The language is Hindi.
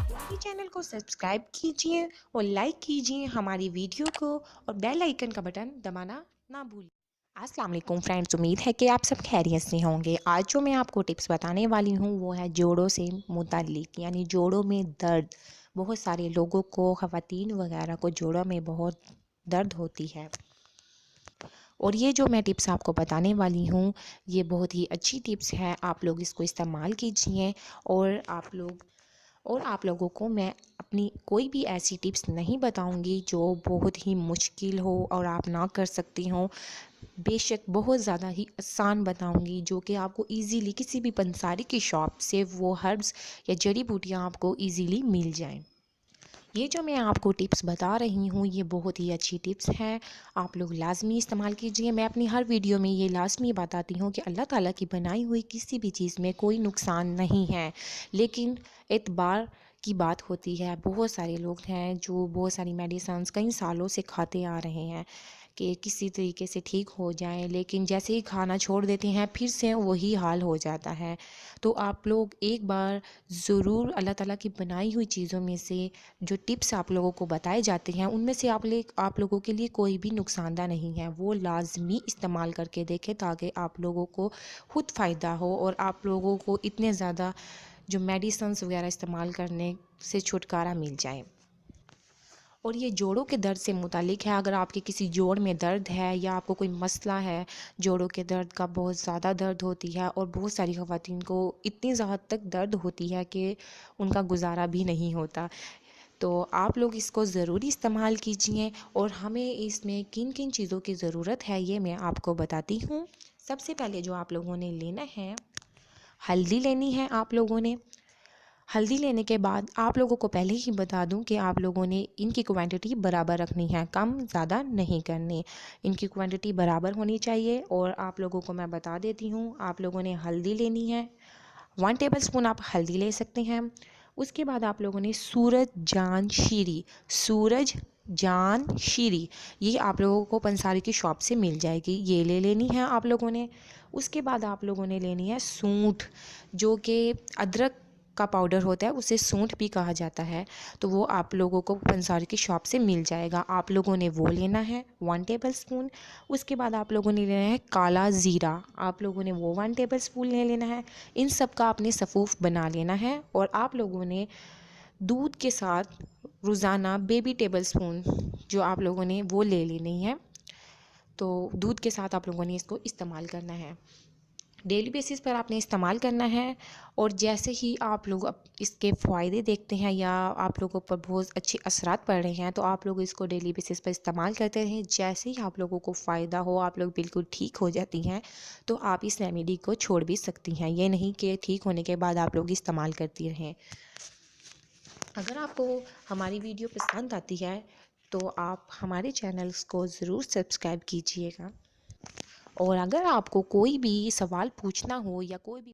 हमारे चैनल को सब्सक्राइब कीजिए और लाइक कीजिए हमारी वीडियो को और बेल आइकन का बटन दबाना ना भूलिए। अस्सलाम वालेकुम फ्रेंड्स, उम्मीद है कि आप सब खैरियत से होंगे। आज जो मैं आपको टिप्स बताने वाली हूँ वो है जोड़ों से मुताल्लिक, यानी जोड़ों में दर्द। बहुत सारे लोगों को, ख़वातीन वगैरह को जोड़ों में बहुत दर्द होती है और ये जो मैं टिप्स आपको बताने वाली हूँ ये बहुत ही अच्छी टिप्स है। आप लोग इसको इस्तेमाल कीजिए और आप लोगों को मैं अपनी कोई भी ऐसी टिप्स नहीं बताऊंगी जो बहुत ही मुश्किल हो और आप ना कर सकती हो। बेशक बहुत ज़्यादा ही आसान बताऊंगी जो कि आपको इजीली किसी भी पंसारी की शॉप से वो हर्ब्स या जड़ी बूटियां आपको इजीली मिल जाएं। ये जो मैं आपको टिप्स बता रही हूँ ये बहुत ही अच्छी टिप्स हैं, आप लोग लाजमी इस्तेमाल कीजिए। मैं अपनी हर वीडियो में ये लाजमी बताती हूँ कि अल्लाह ताला की बनाई हुई किसी भी चीज़ में कोई नुकसान नहीं है, लेकिन एतबार की बात होती है। बहुत सारे लोग हैं जो बहुत सारी मेडिसिन्स कई सालों से खाते आ रहे हैं कि किसी तरीके से ठीक हो जाएं, लेकिन जैसे ही खाना छोड़ देते हैं फिर से वही हाल हो जाता है। तो आप लोग एक बार ज़रूर अल्लाह ताला की बनाई हुई चीज़ों में से जो टिप्स आप लोगों को बताए जाते हैं उनमें से आप लोगों के लिए कोई भी नुकसानदा नहीं है, वो लाजमी इस्तेमाल करके देखें ताकि आप लोगों को खुद फ़ायदा हो और आप लोगों को इतने ज़्यादा जो मेडिसिन्स वगैरह इस्तेमाल करने से छुटकारा मिल जाए। और ये जोड़ों के दर्द से मुतालिक है। अगर आपके किसी जोड़ में दर्द है या आपको कोई मसला है, जोड़ों के दर्द का बहुत ज़्यादा दर्द होती है और बहुत सारी ख़वातीन को इतनी ज़्यादा तक दर्द होती है कि उनका गुजारा भी नहीं होता। तो आप लोग इसको ज़रूर इस्तेमाल कीजिए और हमें इसमें किन किन चीज़ों की ज़रूरत है ये मैं आपको बताती हूँ। सबसे पहले जो आप लोगों ने लेना है, हल्दी लेनी है। आप लोगों ने हल्दी लेने के बाद आप लोगों को पहले ही बता दूं कि आप लोगों ने इनकी क्वांटिटी बराबर रखनी है, कम ज़्यादा नहीं करनी। इनकी क्वांटिटी बराबर होनी चाहिए और आप लोगों को मैं बता देती हूँ। आप लोगों ने हल्दी लेनी है, 1 टेबल स्पून आप हल्दी ले सकते हैं। उसके बाद आप लोगों ने सूरज जान शीरी, ये आप लोगों को पंसारी की शॉप से मिल जाएगी, ये ले लेनी है आप लोगों ने। उसके बाद आप लोगों ने लेनी है सूंठ, जो कि अदरक का पाउडर होता है, उसे सूंठ भी कहा जाता है। तो वो आप लोगों को पंसारी की शॉप से मिल जाएगा, आप लोगों ने वो लेना है 1 टेबल स्पून। उसके बाद आप लोगों ने लेना है काला ज़ीरा, आप लोगों ने वो 1 टेबल स्पून ले लेना है। इन सब का आपने सफ़ूफ बना लेना है और आप लोगों ने दूध के साथ रोज़ाना बेबी टेबल स्पून जो आप लोगों ने वो ले लेनी है। तो दूध के साथ आप लोगों ने इसको इस्तेमाल करना है, डेली बेसिस पर आपने इस्तेमाल करना है। और जैसे ही आप लोग अब इसके फ़ायदे देखते हैं या आप लोगों पर बहुत अच्छे असरात पड़ रहे हैं तो आप लोग इसको डेली बेसिस पर इस्तेमाल करते रहें। जैसे ही आप लोगों को फ़ायदा हो, आप लोग बिल्कुल ठीक हो जाती हैं, तो आप इस रेमेडी को छोड़ भी सकती हैं। ये नहीं कि ठीक होने के बाद आप लोग इस्तेमाल करती रहें। अगर आपको हमारी वीडियो पसंद आती है तो आप हमारे चैनल्स को ज़रूर सब्सक्राइब कीजिएगा। और अगर आपको कोई भी सवाल पूछना हो या कोई भी